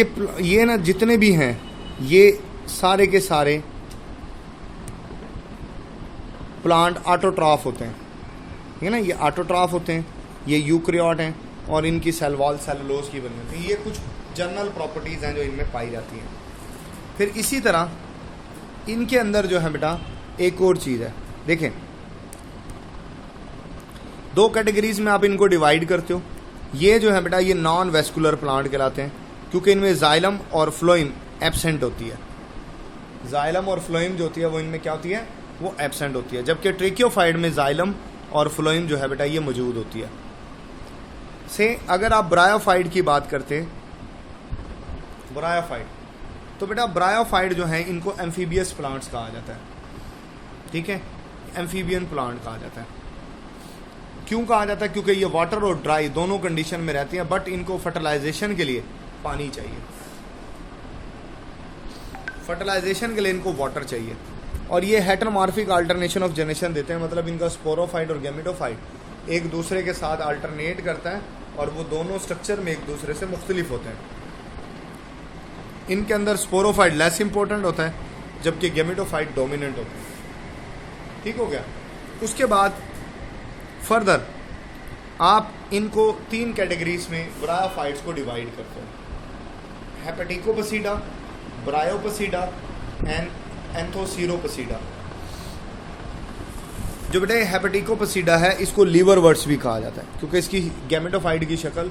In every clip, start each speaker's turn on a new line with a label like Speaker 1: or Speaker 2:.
Speaker 1: ये ना जितने भी हैं ये सारे के सारे प्लांट ऑटोट्रॉफ होते हैं, ठीक है ना। ये ऑटोट्रॉफ होते हैं, ये यूकैरियोट हैं और इनकी सेल वॉल सेलुलोज की बनी होती है। ये कुछ जनरल प्रॉपर्टीज़ हैं जो इनमें पाई जाती हैं। फिर इसी तरह इनके अंदर जो है बेटा एक और चीज़ है, देखें दो कैटेगरीज में आप इनको डिवाइड करते हो। ये जो है बेटा ये नॉन वेस्कुलर प्लांट कहलाते हैं क्योंकि इनमें जाइलम और फ्लोइम एब्सेंट होती है। जाइलम और फ्लोइम जो होती है वो इनमें क्या होती है, वो एब्सेंट होती है, जबकि ट्रेकियोफाइड में जाइलम और फ्लोइम जो है बेटा ये मौजूद होती है। से अगर आप ब्रायोफाइड की बात करते हैं, ब्रायोफाइड, तो बेटा ब्रायोफाइड जो है इनको एम्फीबियस प्लांट्स कहा जाता है, ठीक है, एम्फीबियन प्लांट कहा जाता है। क्यों कहा जाता है, क्योंकि ये वाटर और ड्राई दोनों कंडीशन में रहती हैं, बट इनको फर्टिलाइजेशन के लिए पानी चाहिए, फर्टिलाइजेशन के लिए इनको वाटर चाहिए। और ये हेटेरोमॉर्फिक अल्टरनेशन ऑफ जनरेशन देते हैं, मतलब इनका स्पोरोफाइट और गैमेटोफाइट एक दूसरे के साथ अल्टरनेट करता है और वो दोनों स्ट्रक्चर में एक दूसरे से मुख्तलिफ होते हैं। इनके अंदर स्पोरोफाइट लेस इंपॉर्टेंट होता है जबकि गैमेटोफाइट डोमिनेंट होता है, ठीक हो गया। उसके बाद फर्दर आप इनको तीन कैटेगरीज में ब्रायोफाइट्स को डिवाइड करते हैं, हेपेटिकोपसीडा, ब्रायोपसीडा एंड एंथोसीरोपसीडा। जो बेटे हेपेटिकोपसीडा है इसको लीवर वर्ड्स भी कहा जाता है क्योंकि इसकी गैमेटोफाइट की शक्ल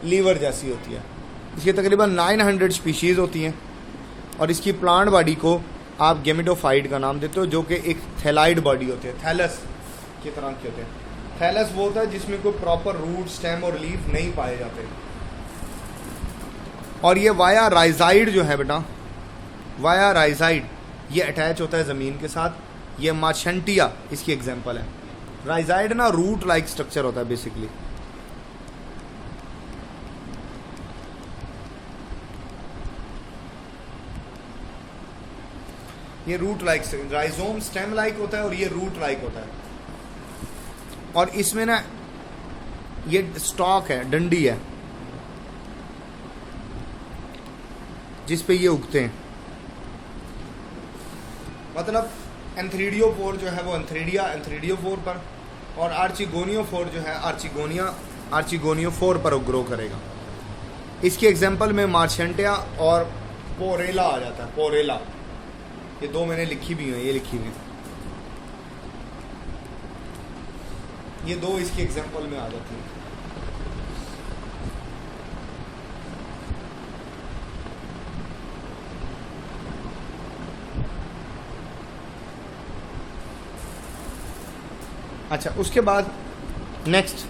Speaker 1: लीवर जैसी होती है। इसकी तकरीबन 900 स्पीशीज़ होती हैं और इसकी प्लांट बॉडी को आप गैमेटोफाइट का नाम देते हो, जो कि एक थैलाइड बॉडी होती है, थैलस की तरह के होते हैं। थैलस वो होता है जिसमें कोई प्रॉपर रूट, स्टेम और लीफ नहीं पाए जाते। और ये वाया राइजाइड जो है बेटा, वाया राइजाइड ये अटैच होता है ज़मीन के साथ। ये मार्शेंटिया इसकी एग्जांपल है। राइजाइड ना रूट लाइक स्ट्रक्चर होता है बेसिकली। ये root like, rhizome stem like होता है और ये रूट लाइक होता है। और इसमें ना ये स्टॉक है, डंडी है जिस पे ये उगते हैं। मतलब एंथ्रीडियोफोर जो है वो एंथ्रीडियोफोर पर, और आर्चिगोनियोफोर जो है आर्चिगोनियोफोर पर ग्रो करेगा। इसकी एग्जांपल में मार्शेंटिया और पोरेला आ जाता है। पोरेला ये दो मैंने लिखी भी हुई, ये लिखी हुई, ये दो इसकी एग्जांपल में आ जाती है। अच्छा, उसके बाद नेक्स्ट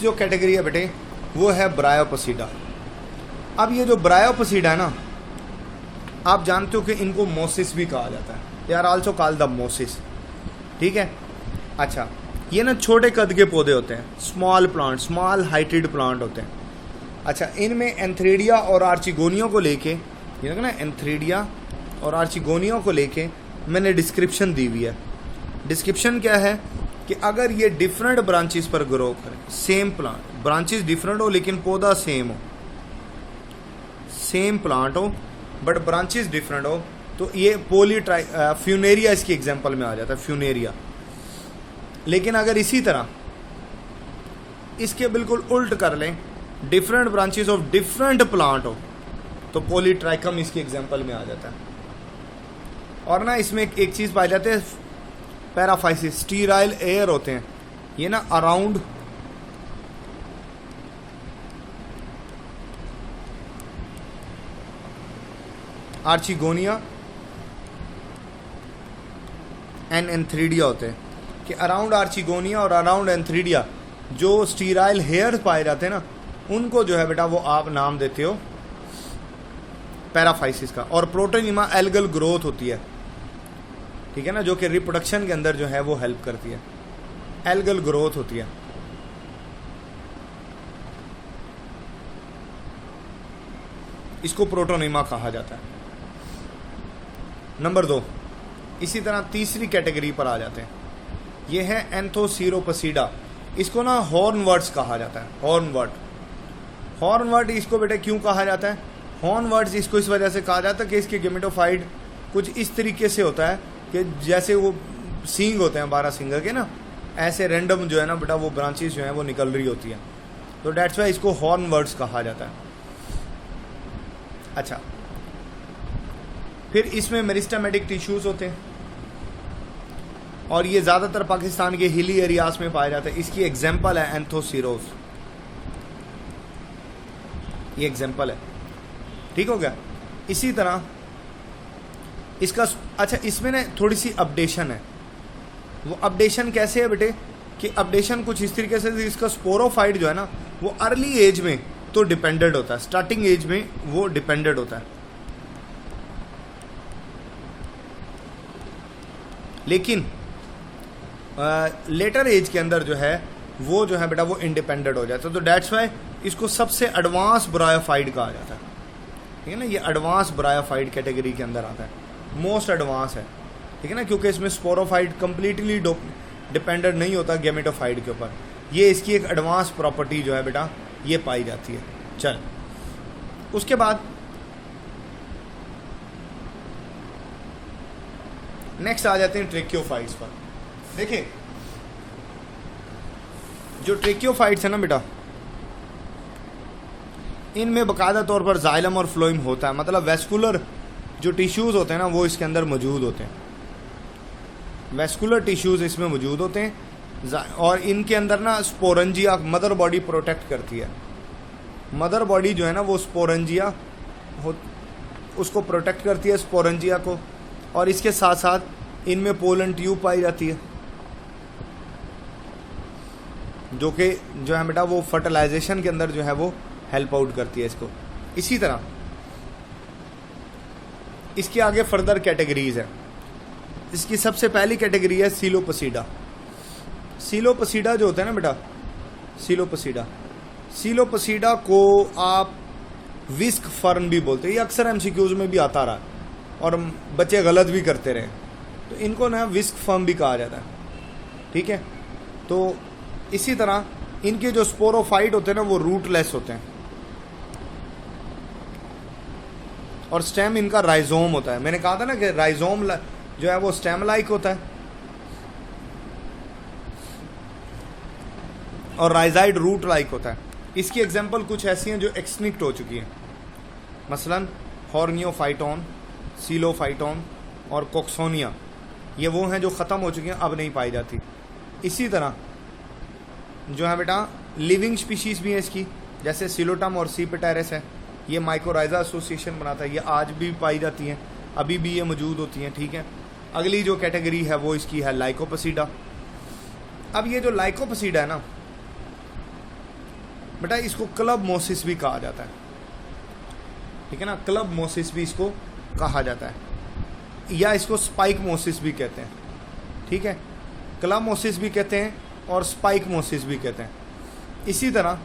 Speaker 1: जो कैटेगरी है बेटे वो है ब्रायोपसीडा। अब ये जो ब्रायोपसीडा है ना, आप जानते हो कि इनको मोसिस भी कहा जाता है, they are also called the mosses, ठीक है। अच्छा, ये ना छोटे कद के पौधे होते हैं, small plant, small heighted plant होते हैं। अच्छा, इनमें एंथ्रीडिया और आर्चिगोनिया को लेके, ये ना एंथ्रीडिया और आर्चिगोनिया को लेके मैंने डिस्क्रिप्शन दी हुई है। डिस्क्रिप्शन क्या है कि अगर ये डिफरेंट ब्रांचेस पर ग्रो करें, सेम प्लांट, ब्रांचेस डिफरेंट हो लेकिन पौधा सेम हो, सेम प्लांट हो बट ब्रांचेस डिफरेंट हो, तो ये फ्यूनेरिया इसकी एग्जांपल में आ जाता है, फ्यूनेरिया। लेकिन अगर इसी तरह इसके बिल्कुल उल्ट कर लें, different branches of different plant हो, तो पॉलीट्राइकम इसकी एग्जांपल में आ जाता है। और ना इसमें एक चीज़ पाई जाती है, पैराफाइसिस, स्टीराइल एयर होते हैं ये ना अराउंड आर्चिगोनिया एंड एंथ्रीडिया होते हैं, कि अराउंड आर्चिगोनिया और अराउंड एंथ्रीडिया जो स्टीराइल हेयर पाए जाते हैं ना, उनको जो है बेटा वो आप नाम देते हो पैराफाइसिस का। और प्रोटोनिमा एल्गल ग्रोथ होती है, ठीक है ना, जो कि रिप्रोडक्शन के अंदर जो है वो हेल्प करती है, एल्गल ग्रोथ होती है। इसको प्रोटोनिमा कहा जाता है। नंबर 2, इसी तरह तीसरी कैटेगरी पर आ जाते हैं, ये है एंथोसीरोपसीडा। इसको ना हॉर्नवर्ड्स कहा जाता है। हॉर्नवर्ड इसको बेटे क्यों कहा जाता है? हॉर्नवर्ड्स इसको इस वजह से कहा जाता है कि इसके गेमेटोफाइट कुछ इस तरीके से होता है कि जैसे वो सींग होते हैं 12 सिंगर के ना, ऐसे रैंडम जो है ना बेटा वो ब्रांचेस जो हैं वो निकल रही होती हैं, तो डेट्स वाई इसको हॉर्नवर्ड्स कहा जाता है। अच्छा, फिर इसमें मेरिस्टेमेटिक टिश्यूज होते हैं और ये ज़्यादातर पाकिस्तान के हिली एरियाज में पाए जाते हैं। इसकी एग्जाम्पल है एंथोसिरोस, ये एग्जाम्पल है, ठीक हो गया। इसी तरह इसका अच्छा, इसमें ना थोड़ी सी अपडेशन है। वो अपडेशन कैसे है बेटे कि अपडेशन कुछ इस तरीके से, इसका स्पोरोफाइट जो है ना वो अर्ली एज में तो डिपेंडेंट होता है, स्टार्टिंग एज में वो डिपेंडेंट होता है, लेकिन लेटर एज के अंदर जो है वो जो है बेटा वो इंडिपेंडेंट हो जाता है। तो डेट्स वाई इसको सबसे एडवांस ब्रायोफाइट कहा जाता है, ठीक है ना। ये एडवांस ब्रायोफाइट कैटेगरी के अंदर आता है, मोस्ट एडवांस है, ठीक है ना, क्योंकि इसमें स्पोरोफाइट कंप्लीटली डिपेंडेंट नहीं होता गेमेटोफाइट के ऊपर। ये इसकी एक एडवांस प्रॉपर्टी जो है बेटा ये पाई जाती है। चल, उसके बाद नेक्स्ट आ जाते हैं ट्रेकियोफाइट्स पर। देखिए जो ट्रेकियोफाइट्स है ना बेटा, इनमें बाकायदा तौर पर जाइलम और फ्लोइम होता है, मतलब वेस्कुलर जो टिश्यूज होते हैं ना वो इसके अंदर मौजूद होते हैं, वेस्कुलर टिश्यूज इसमें मौजूद होते हैं। और इनके अंदर ना स्पोरेंजिया मदर बॉडी प्रोटेक्ट करती है। मदर बॉडी जो है ना वो स्पोरेंजिया उसको प्रोटेक्ट करती है, स्पोरेंजिया को, और इसके साथ साथ इनमें पोलन ट्यूब पाई जाती है जो कि जो है बेटा वो फर्टिलाइजेशन के अंदर जो है वो हेल्प आउट करती है इसको। इसी तरह इसके आगे फर्दर कैटेगरीज है। इसकी सबसे पहली कैटेगरी है सीलोपसीडा। सीलोपसीडा जो होता है ना बेटा, सीलोपसीडा को आप विस्क फर्न भी बोलते हैं। ये अक्सर एमसीक्यूज में भी आता रहा और बच्चे गलत भी करते रहे, तो इनको ना विस्क फर्न भी कहा जाता है, ठीक है। तो इसी तरह इनके जो स्पोरोफाइट होते हैं ना वो रूटलेस होते हैं और स्टेम इनका राइजोम होता है। मैंने कहा था ना कि राइजोम जो है वो स्टेम लाइक होता है और राइजाइड रूट लाइक होता है। इसकी एग्जांपल कुछ ऐसी हैं जो एक्सटिंक्ट हो चुकी हैं, मसलन हॉर्नियोफाइटोन, सीलोफाइटोन और कोक्सोनिया, ये वो हैं जो ख़त्म हो चुकी हैं, अब नहीं पाई जाती। इसी तरह जो है बेटा लिविंग स्पीशीज़ भी है इसकी, जैसे सिलोटम और सी पेटारस है, ये माइकोराइजा एसोसिएशन बनाता है, ये आज भी पाई जाती हैं, अभी भी ये मौजूद होती हैं, ठीक है। अगली जो कैटेगरी है वो इसकी है लाइकोपसीडा। अब ये जो लाइकोपसीडा है ना बेटा, इसको क्लब मोसिस भी कहा जाता है, ठीक है ना, क्लब मोसिस भी इसको कहा जाता है, या इसको स्पाइक मोसिस भी कहते हैं, ठीक है। क्लब मोसिस भी कहते हैं और स्पाइक मोसिस भी कहते हैं। इसी तरह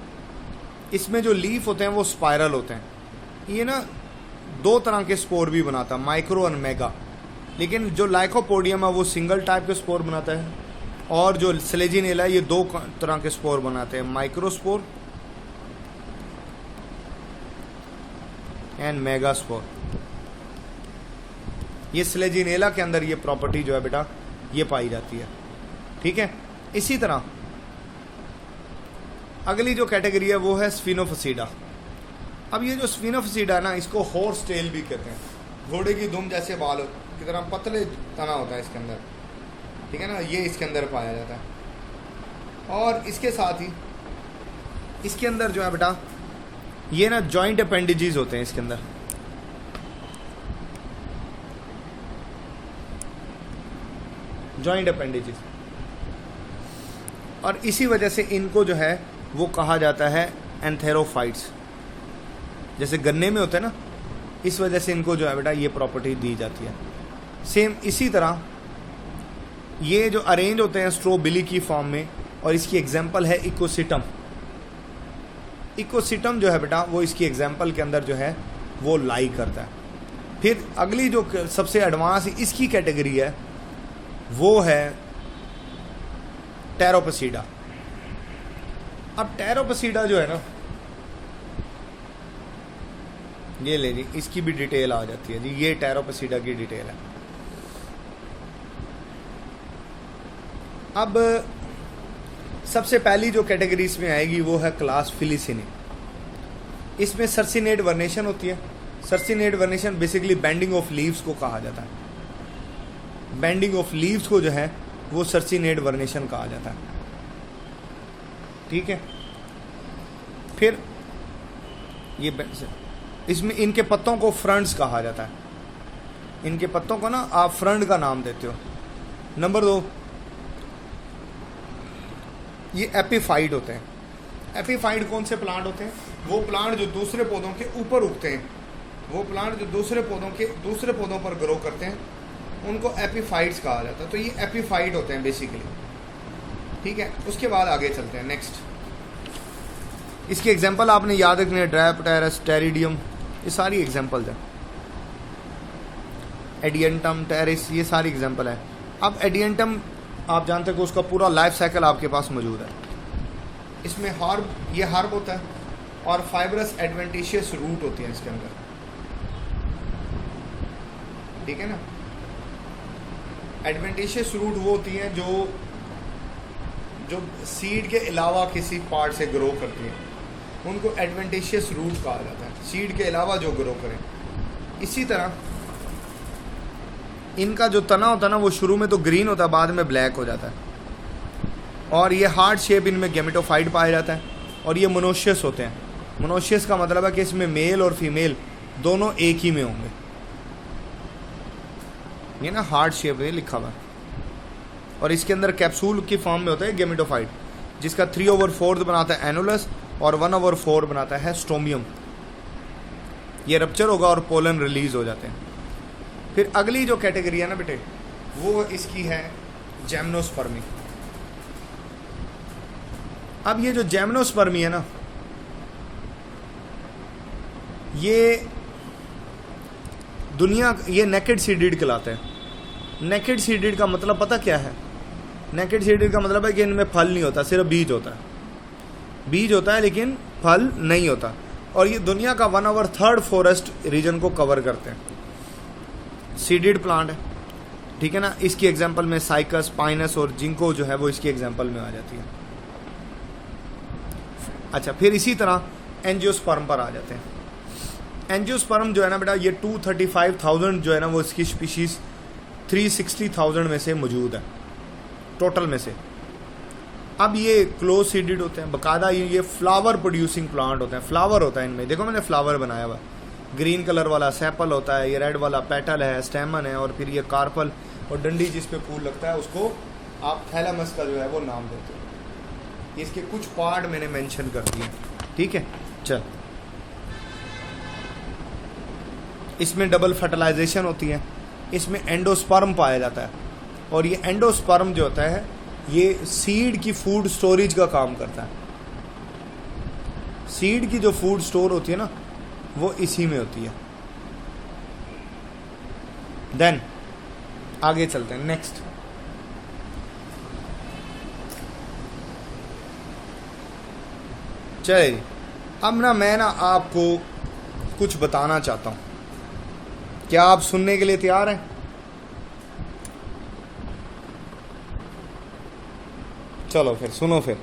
Speaker 1: इसमें जो लीफ होते हैं वो स्पाइरल होते हैं। ये ना दो तरह के स्पोर भी बनाता है, माइक्रो और मेगा, लेकिन जो लाइकोपोडियम है वो सिंगल टाइप के स्पोर बनाता है और जो स्लेजिनेला ये दो तरह के स्पोर बनाते हैं, माइक्रोस्पोर एंड मेगा स्पोर। ये स्लेजिनेला के अंदर ये प्रॉपर्टी जो है बेटा ये पाई जाती है, ठीक है। इसी तरह अगली जो कैटेगरी है वो है स्फिनोफसीडा। अब ये जो स्फिनोफसीडा है ना, इसको हॉर्स टेल भी कहते हैं, घोड़े की दुम जैसे बाल की तरह पतले तना होता है इसके अंदर, ठीक है ना, ये इसके अंदर पाया जाता है। और इसके साथ ही इसके अंदर जो है बेटा ये ना जॉइंट अपेंडेजेस होते हैं इसके अंदर, जॉइंट अपेंडेजेस, और इसी वजह से इनको जो है वो कहा जाता है एंथेरोफाइट्स, जैसे गन्ने में होता है ना, इस वजह से इनको जो है बेटा ये प्रॉपर्टी दी जाती है। सेम इसी तरह ये जो अरेंज होते हैं स्ट्रोबिली की फॉर्म में, और इसकी एग्जांपल है इकोसिटम। इकोसिटम जो है बेटा वो इसकी एग्जांपल के अंदर जो है वो लाई करता है। फिर अगली जो सबसे एडवांस इसकी कैटेगरी है वो है टेरोपसीडा। अब टेरोपसीडा जो है ना, ये ले जी, इसकी भी डिटेल आ जाती है जी। ये टेरोपसीडा की डिटेल है। अब सबसे पहली जो कैटेगरी इसमें आएगी वो है क्लास फिलिसिनी। इसमें सर्सिनेट वर्नेशन होती है। Circinate vernation basically bending of leaves को कहा जाता है। बेंडिंग ऑफ लीव्स को जो है वो सर्सिनेट वर्नेशन कहा जाता है। ठीक है। फिर ये इसमें इनके पत्तों को फ्रंट्स कहा जाता है। इनके पत्तों को ना आप फ्रंट का नाम देते हो। नंबर 2, ये एपीफाइट होते हैं। एपीफाइट कौन से प्लांट होते हैं? वो प्लांट जो दूसरे पौधों के ऊपर उगते हैं, वो प्लांट जो दूसरे पौधों पर ग्रो करते हैं, उनको एपीफाइट्स कहा जाता है। तो ये एपीफाइट होते हैं बेसिकली। ठीक है। उसके बाद आगे चलते हैं नेक्स्ट। इसकी एग्जांपल आपने याद रखनी है, ड्रायोप्टेरस, टेरिडियम, ये सारी एग्जांपल्स हैं। एडियंटम, टेरिस, ये सारी एग्जांपल है। अब एडियंटम आप जानते हैं कि उसका पूरा लाइफ साइकिल आपके पास मौजूद है। इसमें ये हार्ब होता है और फाइब्रस एडवेंटिशियस रूट होती है इसके अंदर। ठीक है ना। एडवेंटिशियस रूट वो होती हैं जो सीड के अलावा किसी पार्ट से ग्रो करती हैं, उनको एडवेंटिशियस रूट कहा जाता है। सीड के अलावा जो ग्रो करें। इसी तरह इनका जो तना होता है ना, वो शुरू में तो ग्रीन होता है, बाद में ब्लैक हो जाता है। और ये हार्ट शेप इनमें गेमेटोफाइट पाया जाता है। और ये मोनोशियस होते हैं। मोनोशियस का मतलब है कि इसमें मेल और फीमेल दोनों एक ही में होंगे। ये ना हार्ट शेप है लिखा हुआ। और इसके अंदर कैप्सूल की फॉर्म में होता है गेमेटोफाइट, जिसका 3/4 बनाता है एनुलस और 1/4 बनाता है स्टोमियम। ये रप्चर होगा और पोलन रिलीज हो जाते हैं। फिर अगली जो कैटेगरी है ना बेटे, वो इसकी है जेमनोस्पर्मी। अब ये जो जेमनोस्पर्मी है ना, ये नेकेड सीडेड कहलाते हैं। नेकेड सीडेड का मतलब पता क्या है? नेकेड सीडेड का मतलब है कि इनमें फल नहीं होता, सिर्फ बीज होता है। बीज होता है लेकिन फल नहीं होता। और ये दुनिया का 1/3 फॉरेस्ट रीजन को कवर करते हैं। सीडेड प्लांट है। ठीक है ना। इसकी एग्जांपल में साइकस, पाइनस और जिंको जो है वो इसकी एग्जांपल में आ जाती है। अच्छा, फिर इसी तरह एंजियोस्पर्म पर आ जाते हैं। एंजियोस्पर्म जो है ना बेटा, ये 235,000 जो है ना वो इसकी स्पीशीज 360,000 में से मौजूद है टोटल में से। अब ये क्लोज सीडेड होते हैं बकायदा। ये फ्लावर प्रोड्यूसिंग प्लांट होते हैं। फ्लावर होता है इनमें, देखो मैंने फ्लावर बनाया हुआ। ग्रीन कलर वाला सेपल होता है, ये रेड वाला पेटल है, स्टेमन है, और फिर ये कार्पल और डंडी जिस पे फूल लगता है उसको आप थैलामस का जो है वो नाम देते हो। इसके कुछ पार्ट मैंने मेंशन कर दिए। ठीक है। चल, इसमें डबल फर्टिलाइजेशन होती है। इसमें एंडोस्पर्म पाया जाता है। और ये एंडोस्पर्म जो होता है ये सीड की फूड स्टोरेज का काम करता है। सीड की जो फूड स्टोर होती है ना, वो इसी में होती है। देन आगे चलते हैं नेक्स्ट। चलिए, अब मैं आपको कुछ बताना चाहता हूं। क्या आप सुनने के लिए तैयार हैं? चलो फिर सुनो। फिर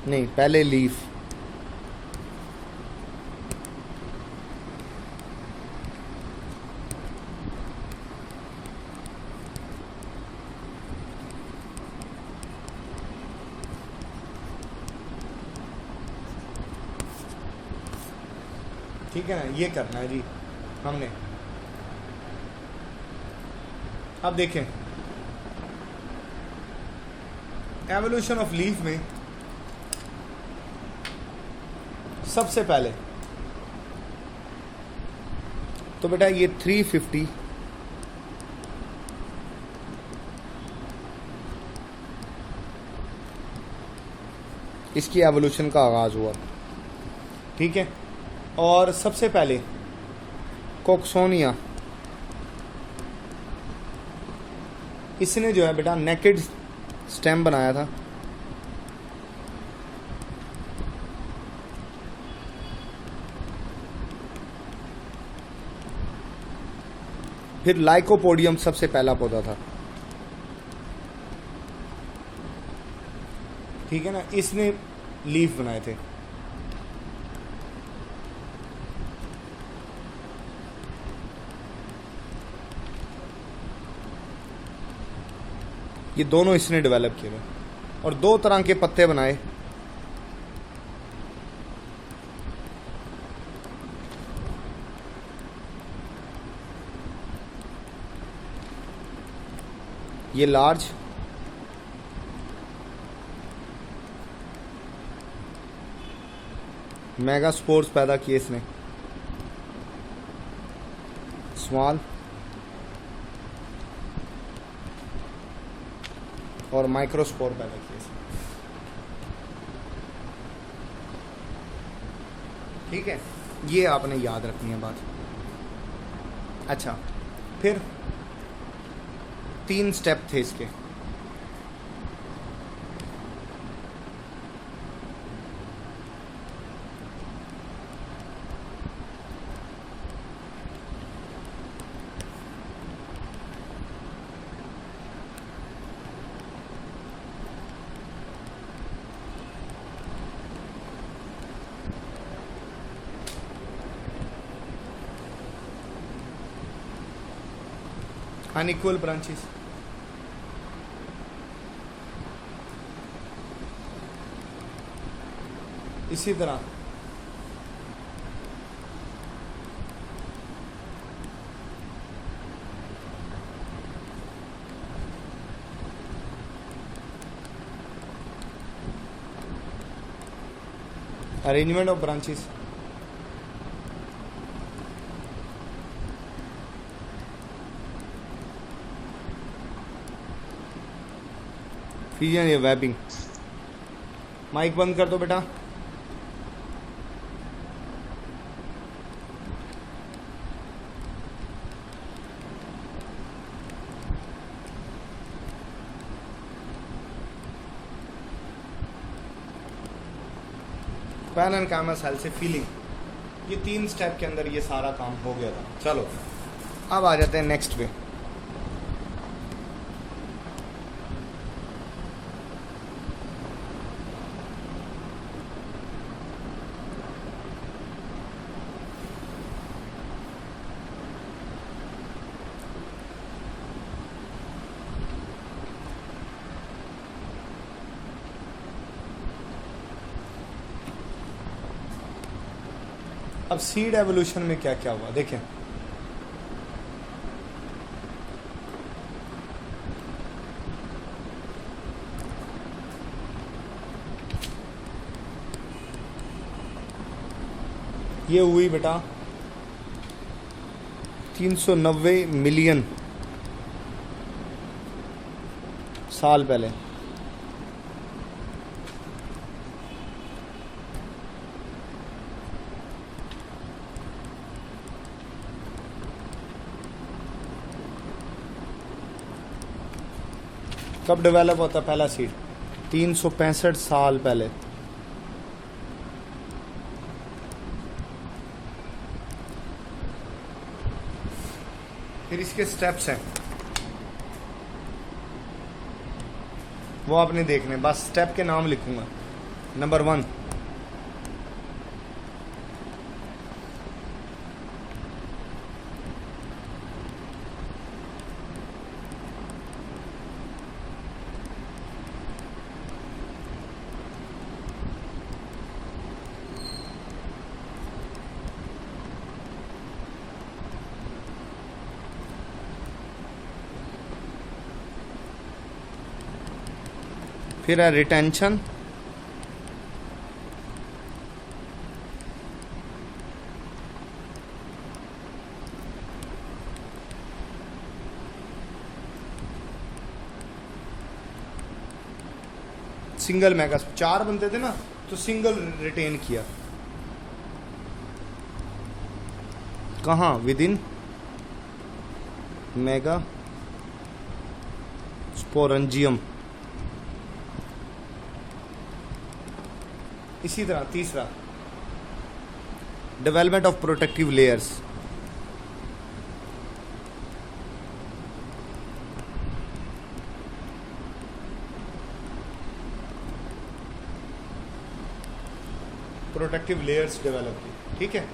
Speaker 1: नहीं, पहले लीफ। ठीक है ना, ये करना है जी हमने। अब देखें एवोल्यूशन ऑफ लीफ में सबसे पहले तो बेटा ये 350 इसकी एवोल्यूशन का आगाज हुआ। ठीक है। और सबसे पहले कोक्सोनिया, इसने जो है बेटा नेकेड स्टेम बनाया था। फिर लाइकोपोडियम सबसे पहला पौधा था, ठीक है ना, इसने लीफ बनाए थे। ये दोनों इसने डेवलप किए थे और 2 तरह के पत्ते बनाए। ये लार्ज मेगा स्पोर्स पैदा किए इसने, स्मॉल और माइक्रोस्पोर पैदा किए इसने, ठीक है। ये आपने याद रखनी है बात। अच्छा, फिर 3 स्टेप थे इसके। अनइक्वल ब्रांचेस, इसी तरह अरेंजमेंट ऑफ ब्रांचेस, फ्यूजन या वेबिंग। माइक बंद कर दो बेटा। पैन एंड कैमरा सेल से फीलिंग, ये 3 स्टेप के अंदर ये सारा काम हो गया था। चलो अब आ जाते हैं नेक्स्ट पे। अब सीड एवोल्यूशन में क्या क्या हुआ देखें। ये हुई बेटा 390 मिलियन साल पहले। कब डेवलप होता पहला सीड? 365 साल पहले। फिर इसके स्टेप्स हैं, वो आपने देखने, बस स्टेप के नाम लिखूंगा। नंबर 1, फिर है रिटेंशन, सिंगल मेगा, 4 बनते थे ना तो सिंगल रिटेन किया। कहाँ? With in mega sporangium. इसी तरह तीसरा, development of protective layers. Protective layers develop की, ठीक है।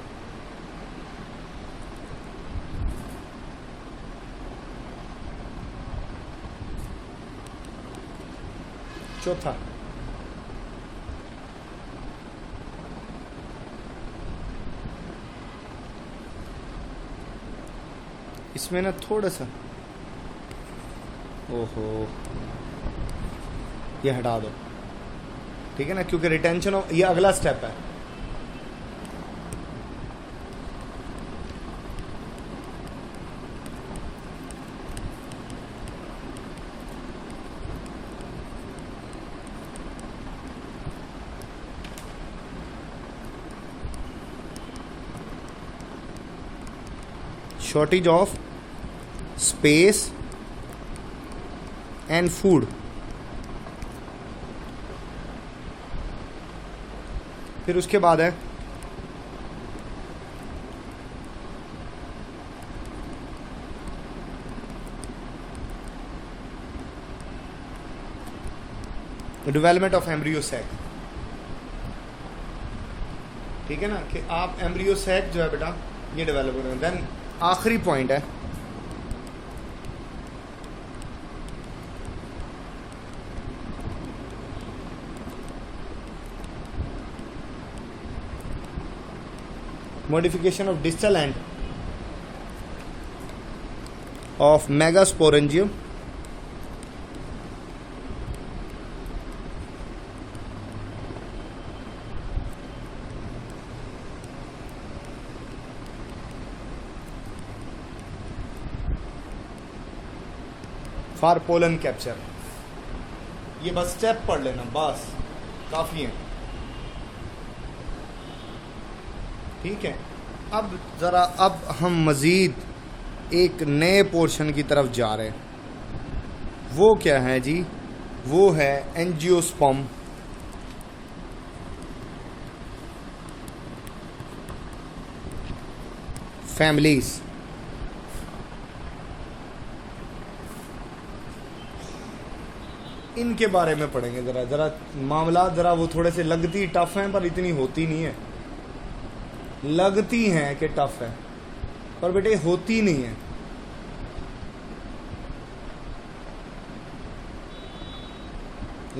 Speaker 1: चौथा, इसमें ना थोड़ा सा, ओहो, ये हटा दो, ठीक है ना, क्योंकि रिटेंशन ऑफ, ये अगला स्टेप है। Shortage of space and food. फिर उसके बाद है डेवलपमेंट ऑफ एम्ब्रियो सैक, ठीक है ना, कि आप एम्ब्रियो सैक जो है बेटा ये डेवलप करें। देन आखिरी पॉइंट है modification of distal end of megasporangium for pollen capture। ये बस स्टेप पढ़ लेना, बस काफ़ी है, ठीक है। अब ज़रा अब हम मज़ीद एक नए पोर्शन की तरफ जा रहे हैं। वो क्या है जी? वो है एंजियोस्पर्म। फैमिलीज। इनके बारे में पढ़ेंगे ज़रा ज़रा मामला, ज़रा वो थोड़े से लगती टफ हैं पर इतनी होती नहीं है। लगती हैं कि टफ है पर बेटे होती नहीं है।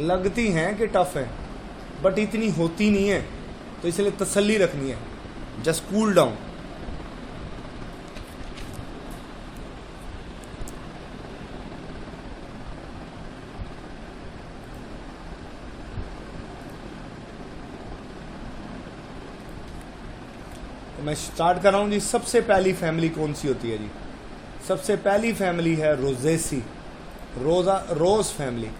Speaker 1: लगती हैं कि टफ है बट इतनी होती नहीं है, तो इसलिए तसल्ली रखनी है। Just cool down. मैं स्टार्ट कर रहा हूँ जी। सबसे पहली फैमिली कौन सी होती है जी? सबसे पहली फैमिली है रोजेसी, रोज फैमिली।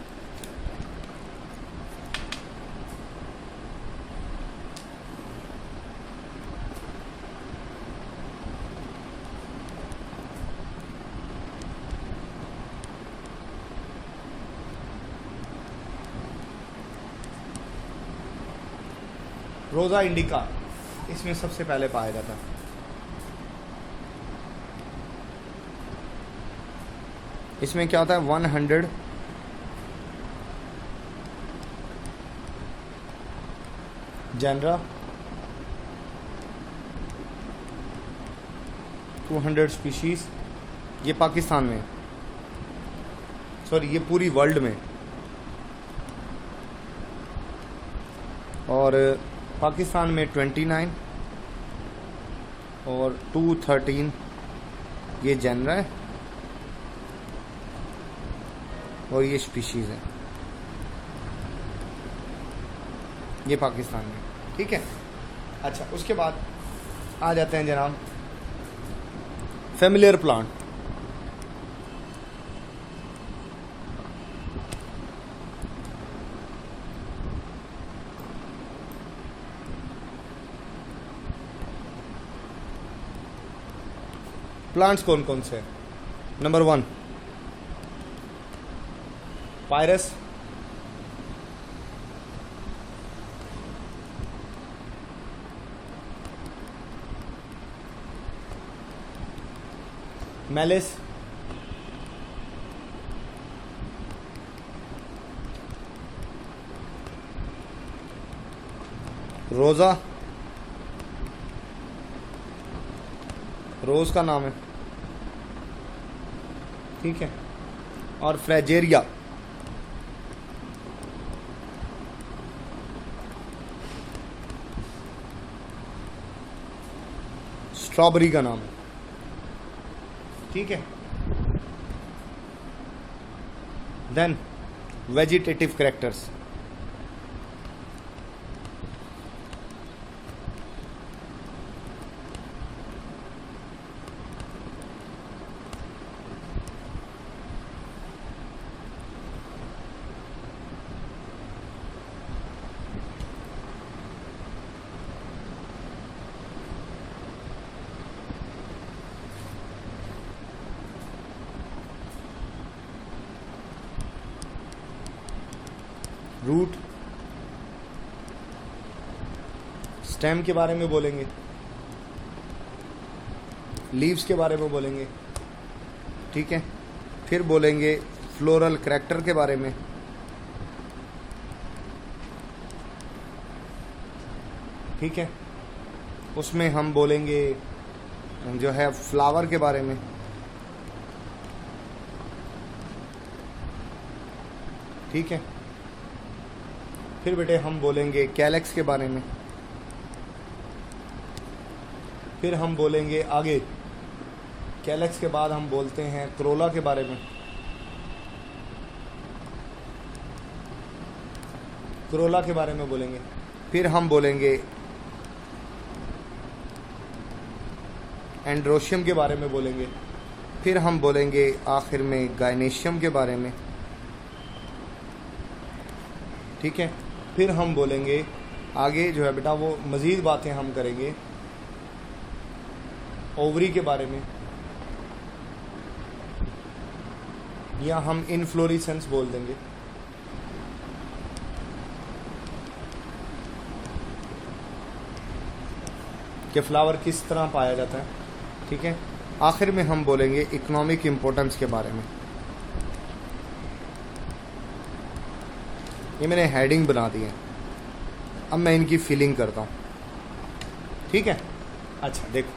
Speaker 1: रोजा इंडिका इसमें सबसे पहले पाया जाता है। इसमें क्या होता है? 100 जेनरा, 200 स्पीशीज। ये पाकिस्तान में, सॉरी ये पूरी वर्ल्ड में, और पाकिस्तान में 29 और 213 ये जेनरा है और ये स्पीशीज़ है, ये पाकिस्तान में, ठीक है। अच्छा, उसके बाद आ जाते हैं जनाब फेमिलियर प्लांट। प्लांट्स कौन कौन से हैं? नंबर 1 पायरस, मेलिस, रोजा, रोज का नाम है, ठीक है, और फ्रेजेरिया, स्ट्रॉबेरी का नाम है, ठीक है। Then vegetative characters, root, stem के बारे में बोलेंगे, लीव्स के बारे में बोलेंगे, ठीक है। फिर बोलेंगे फ्लोरल कैरेक्टर के बारे में, ठीक है। उसमें हम बोलेंगे जो है फ्लावर के बारे में, ठीक है। फिर बेटे हम बोलेंगे कैलेक्स के बारे में, फिर हम बोलेंगे आगे कैलेक्स के बाद हम बोलते हैं क्रोला के बारे में, क्रोला के बारे में बोलेंगे। फिर हम बोलेंगे एंड्रोशियम के बारे में बोलेंगे। फिर हम बोलेंगे आखिर में गायनेशियम के बारे में, ठीक है। फिर हम बोलेंगे आगे जो है बेटा वो मज़ीद बातें हम करेंगे ओवरी के बारे में, या हम इनफ्लोरेसेंस बोल देंगे, कि फ्लावर किस तरह पाया जाता है, ठीक है। आखिर में हम बोलेंगे इकोनॉमिक इम्पोर्टेंस के बारे में। ये मैंने हेडिंग बना दी है, अब मैं इनकी फिलिंग करता हूँ, ठीक है। अच्छा देखो,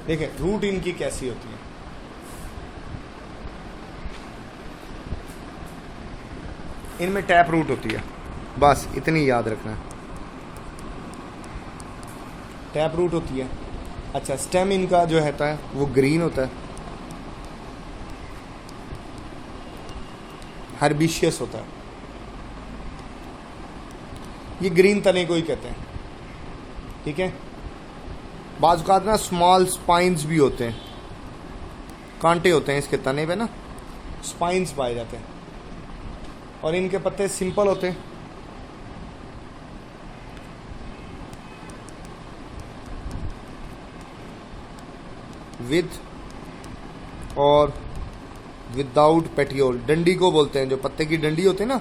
Speaker 1: देखिए रूट इनकी कैसी होती है। इनमें टैप रूट होती है, बस इतनी याद रखना है, टैप रूट होती है। अच्छा स्टेम इनका जो होता है वो ग्रीन होता है, हर्बिशियस होता है, ये ग्रीन तने को ही कहते हैं, ठीक है। बाज़ औक़ात ना स्मॉल स्पाइंस भी होते हैं, कांटे होते हैं इसके तने पे ना, स्पाइंस पाए जाते हैं, और इनके पत्ते सिंपल होते हैं, विद और विदाउट पेटियोल। डंडी को बोलते हैं, जो पत्ते की डंडी होती है ना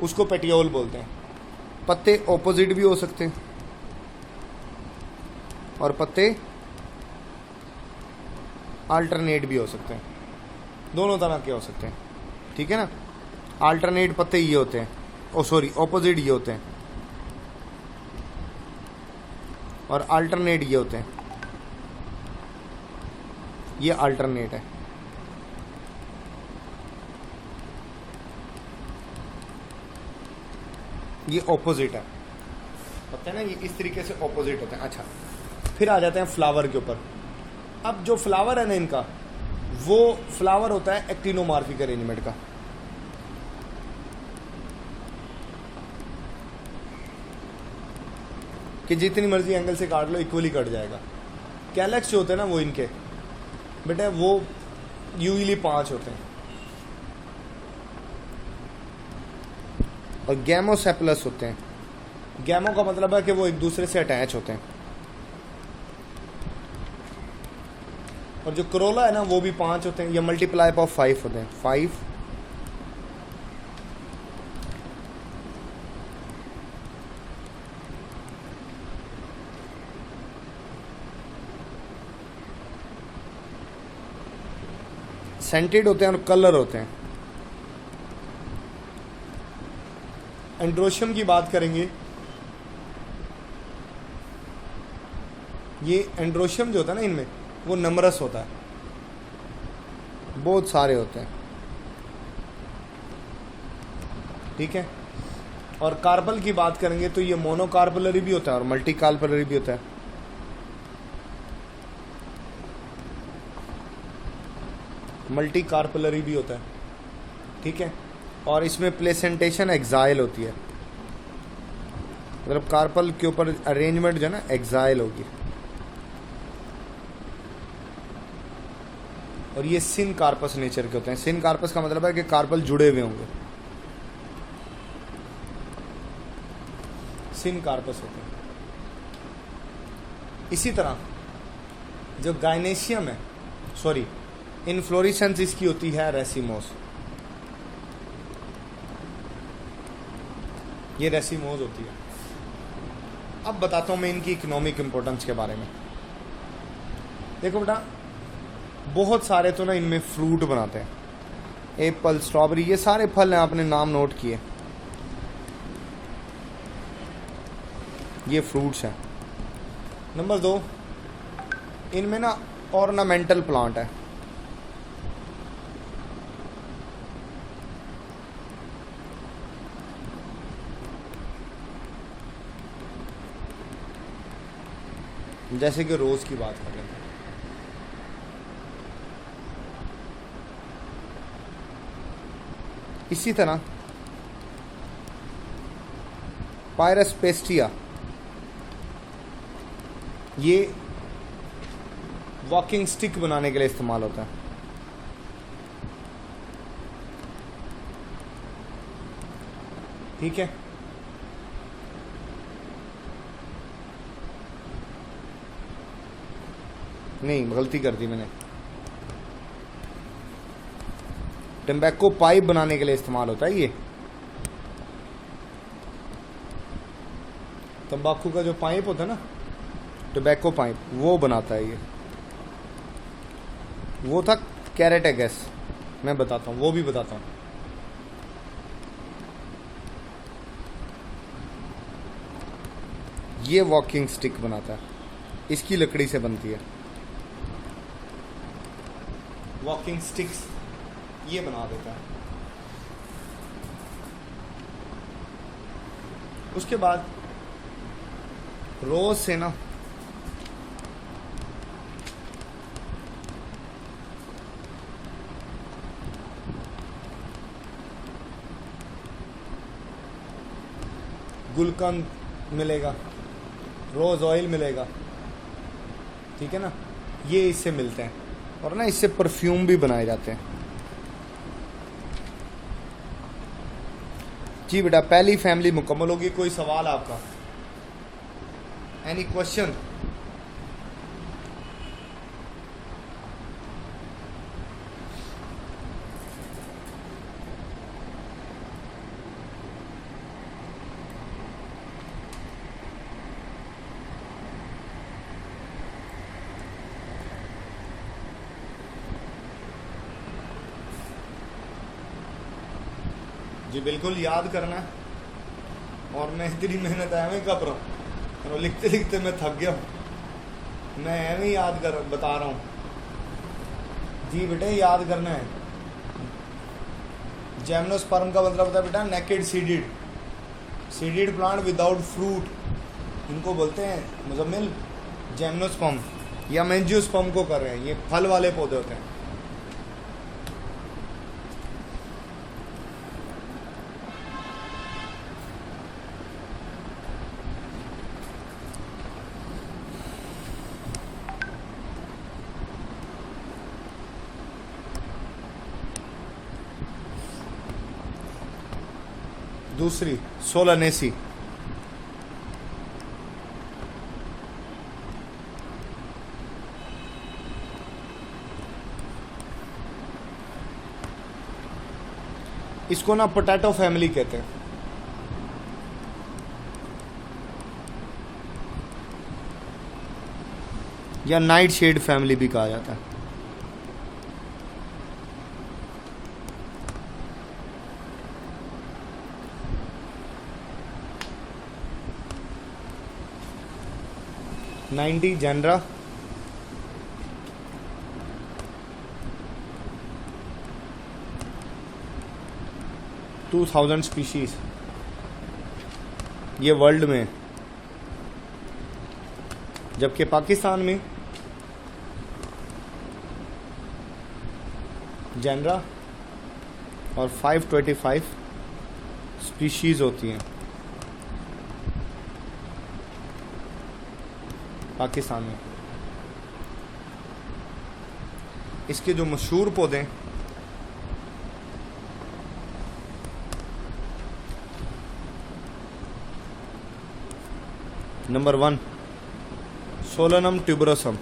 Speaker 1: उसको पेटियोल बोलते हैं। पत्ते ऑपोजिट भी हो सकते हैं और पत्ते अल्टरनेट भी हो सकते हैं, दोनों तरह के हो सकते हैं, ठीक है ना। अल्टरनेट पत्ते ये होते हैं, ओ सॉरी ऑपोजिट ये होते हैं, और अल्टरनेट ये होते हैं, ये अल्टरनेट है। ये ऑपोजिट है, पता है ना, ये इस तरीके से ऑपोजिट होते हैं। अच्छा फिर आ जाते हैं फ्लावर के ऊपर। अब जो फ्लावर है ना इनका, वो फ्लावर होता है एक्टिनोमॉर्फिक अरेंजमेंट का, कि जितनी मर्जी एंगल से काट लो इक्वली कट जाएगा। कैलेक्स जो होते हैं ना वो इनके बेटे वो यूजली 5 होते हैं, और गैमोसेप्लस होते हैं गैमो का मतलब है कि वो एक दूसरे से अटैच होते हैं। और जो करोला है ना वो भी 5 होते हैं, या मल्टीप्लाई ऑफ 5 होते हैं। 5 सेंटेड होते हैं और कलर होते हैं। एंड्रोशियम की बात करेंगे, ये एंड्रोशियम जो होता है ना इनमें वो नमरस होता है, बहुत सारे होते हैं, ठीक है। और कार्पल की बात करेंगे तो ये मोनोकार्पलरी भी होता है और मल्टी कार्पलरी भी होता है। मल्टी कार्पलरी भी होता है, ठीक है। और इसमें प्लेसेंटेशन एक्साइल होती है, मतलब कार्पल के ऊपर अरेंजमेंट जो है ना एक्साइल होगी। और ये सिन कार्पस नेचर के होते हैं। सिन कार्पस का मतलब है कि कार्पल जुड़े हुए होंगे, सिन कार्पस होते हैं। इसी तरह जो गाइनेशियम है, सॉरी, इनफ्लोरेसेंस इसकी होती है रेसिमोस, ये रेसिमोस होती है। अब बताता हूं मैं इनकी इकोनॉमिक इंपॉर्टेंस के बारे में। देखो बेटा, बहुत सारे तो ना इनमें फ्रूट बनाते हैं, एप्पल, स्ट्रॉबेरी, ये सारे फल हैं, आपने नाम नोट किए, ये फ्रूट्स हैं। नंबर 2, इनमें ना ऑर्नामेंटल प्लांट है। जैसे कि रोज की बात कर रहे हैं, इसी तरह पायरस पेस्टिया, ये वॉकिंग स्टिक बनाने के लिए इस्तेमाल होता है। ठीक है, नहीं गलती कर दी मैंने, टम्बैको पाइप बनाने के लिए इस्तेमाल होता है। ये तंबाकू का जो पाइप होता है ना, टोबैको पाइप, वो बनाता है ये। वो था कैरेटेगस, मैं बताता हूँ, वो भी बताता हूँ। ये वॉकिंग स्टिक बनाता है, इसकी लकड़ी से बनती है। वॉकिंग स्टिक्स ये बना देता है। उसके बाद रोज से ना गुलकंद मिलेगा, रोज ऑयल मिलेगा, ठीक है ना, ये इससे मिलते हैं। और ना इससे परफ्यूम भी बनाए जाते हैं। जी बेटा, पहली फैमिली मुकम्मल होगी। कोई सवाल आपका? Any question? जी बिल्कुल याद करना है। और मैं इतनी मेहनत एवं कर रहा हूँ, और लिखते लिखते मैं थक गया हूँ। मैं एवं याद कर बता रहा हूँ। जी बेटे याद करना है। जेमनोस्पर्म का मतलब होता है बेटा naked seeded, seeded plant without fruit, इनको बोलते हैं मुजम्मिल जेमनोस्पर्म या मेंजियोस्पर्म को कर रहे हैं। ये फल वाले पौधे होते हैं। दूसरी सोलानेसी, इसको ना पोटैटो फैमिली कहते हैं। या नाइट शेड फैमिली भी कहा जाता है। नाइन्टी जेनरा, 2000 स्पीशीज ये वर्ल्ड में, जबकि पाकिस्तान में जेनरा और 525 स्पीशीज होती हैं पाकिस्तान में। इसके जो मशहूर पौधे नंबर 1 सोलनम ट्यूबरोसम,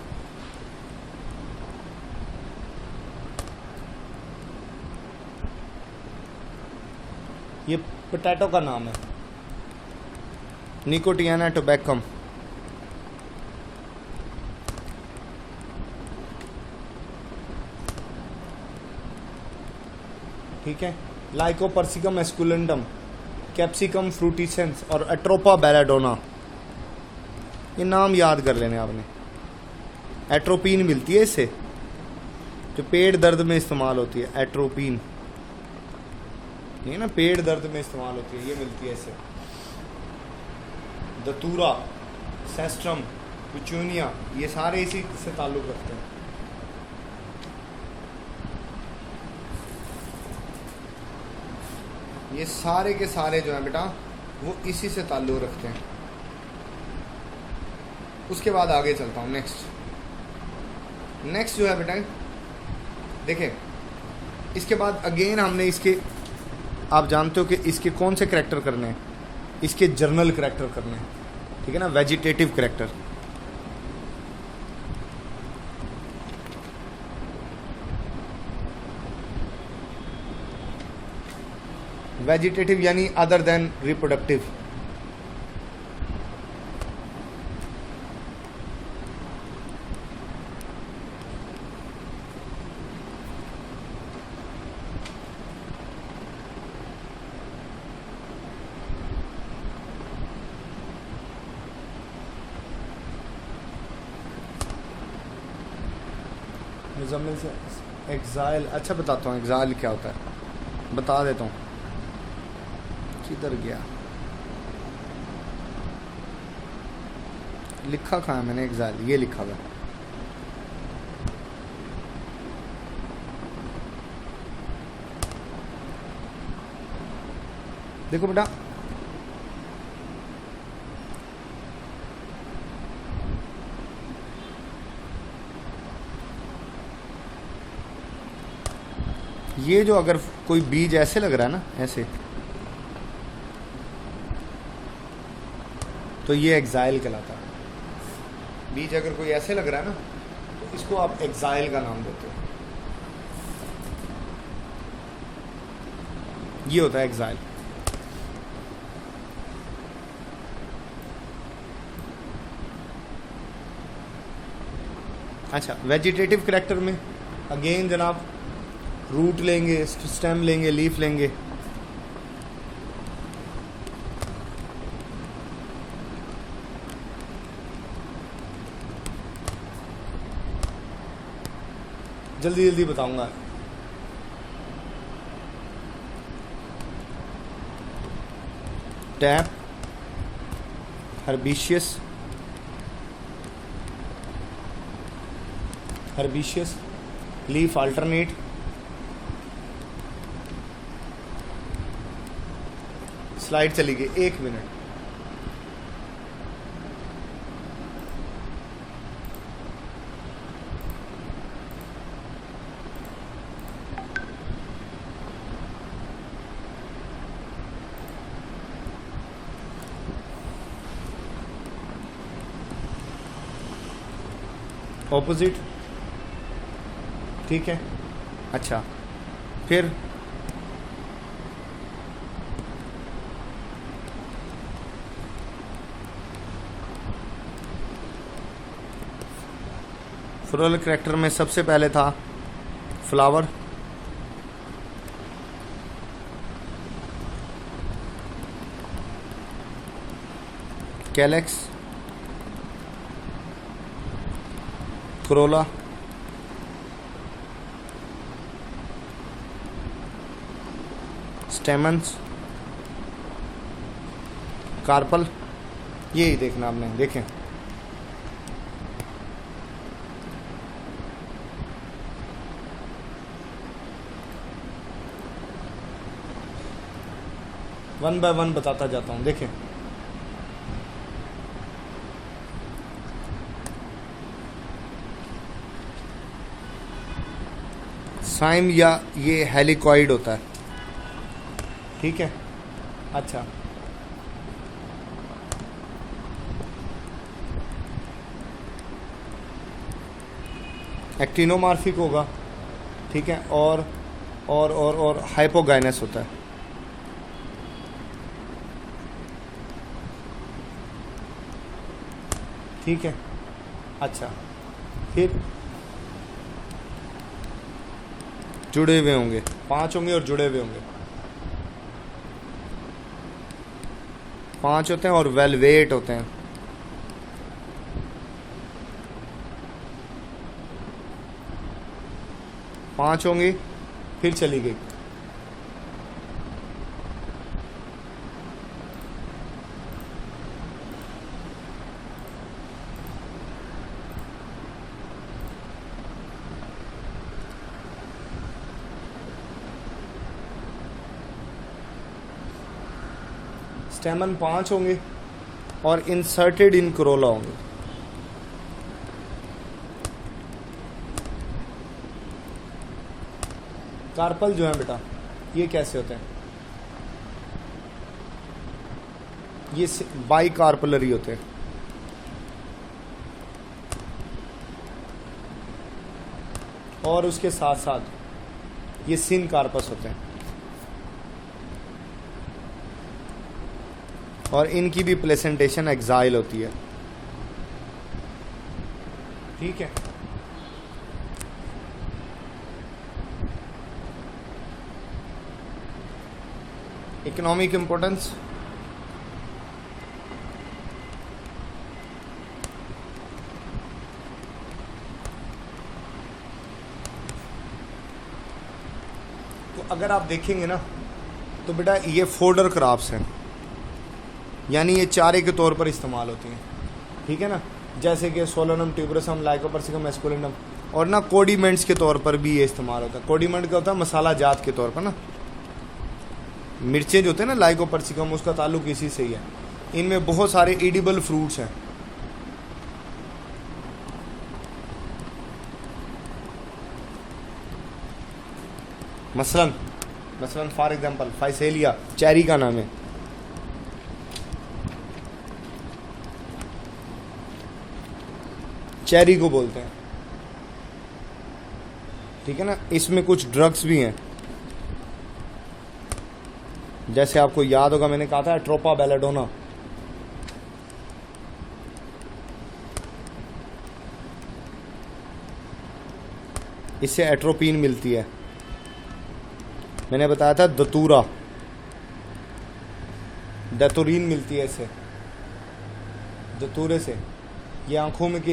Speaker 1: ये पोटैटो का नाम है। निकोटियाना टोबैकम, ठीक है। लाइकोपर्सिकम एस्कुलेंटम, कैप्सिकम फ्रूटिसेंस और एट्रोपा बेलाडोना, ये नाम याद कर लेने आपने। एट्रोपिन मिलती है इससे, जो पेट दर्द में इस्तेमाल होती है। एट्रोपिन ये ना पेट दर्द में इस्तेमाल होती है, ये मिलती है इससे। दतूरा, सेस्ट्रम, पिचूनिया, ये सारे इसी से ताल्लुक़ रखते हैं। ये सारे के सारे जो हैं बेटा वो इसी से ताल्लुक़ रखते हैं। उसके बाद आगे चलता हूँ। नेक्स्ट जो है बेटा, देखें, इसके बाद अगेन हमने इसके, आप जानते हो कि इसके कौन से करैक्टर करने हैं, इसके जर्नल करैक्टर करने हैं, ठीक है ना, वेजिटेटिव करैक्टर। वेजिटेटिव यानी अदर देन रिप्रोडक्टिव। मुजम्मिल से एग्जाइल, अच्छा बताता हूँ एग्जाइल क्या होता है, बता देता हूँ। किधर गया, लिखा कहाँ है मैंने एग्जाइल, ये लिखा हुआ। देखो बेटा, ये जो अगर कोई बीज ऐसे लग रहा है ना, ऐसे, तो ये एग्जाइल कहलाता है। बीज अगर कोई ऐसे लग रहा है ना, तो इसको आप एग्जाइल का नाम देते हो। ये होता है एग्जाइल। अच्छा, वेजिटेटिव करैक्टर में अगेन जनाब रूट लेंगे, स्टेम लेंगे, लीफ लेंगे। जल्दी जल्दी बताऊंगा। टैप, हर्बिशियस, लीफ अल्टरनेट, स्लाइड चली गई, 1 मिनट। ऑपोजिट, ठीक है। अच्छा, फिर फ्लोरल करैक्टर में सबसे पहले था flower, calyx, corolla, stamens, carpel. यही देखना आपने, देखें वन बाय वन बताता जाता हूं। देखें साइम या ये हेलिकॉइड होता है, ठीक है। अच्छा, एक्टिनोमार्फिक होगा, ठीक है। और हाइपोगाइनस होता है। ठीक है। अच्छा, फिर जुड़े हुए होंगे, 5 होंगे और जुड़े हुए होंगे। 5 होते हैं और वेलवेट होते हैं। पांच होंगे, फिर चली गई। स्टेमन 5 होंगे और इंसर्टेड इन क्रोला होंगे। कार्पल जो है बेटा, ये कैसे होते हैं? ये बाई कार्पलरी होते हैं। और उसके साथ साथ ये सिन कार्पस होते हैं। और इनकी भी प्लेसेंटेशन एक्साइल होती है, ठीक है। इकोनॉमिक इंपॉर्टेंस, तो अगर आप देखेंगे ना तो बेटा ये फोल्डर क्रॉप्स हैं, यानी ये चारे के तौर पर इस्तेमाल होती हैं, ठीक है ना। जैसे कि सोलोनम, ट्यूबरसम, लाइकोपर्सिकम, एस्कुलेंटम। और ना कोडिमेंट्स के तौर पर भी ये इस्तेमाल होता है। कोडिमेंट क्या होता है? मसाला जात के तौर पर ना। मिर्चें जो होते हैं ना, लाइकोपर्सिकम, उसका ताल्लुक इसी से ही है। इनमें बहुत सारे एडिबल फ्रूट्स हैं। मसलन फॉर एग्जांपल फाइसेलिया चेरी का नाम है। चेरी को बोलते हैं, ठीक है ना। इसमें कुछ ड्रग्स भी हैं, जैसे आपको याद होगा मैंने कहा था एट्रोपा बेलेडोना। इससे एट्रोपिन मिलती है। मैंने बताया था दतूरा, दतुरीन मिलती है इससे, दतूरे से। ये आंखों में की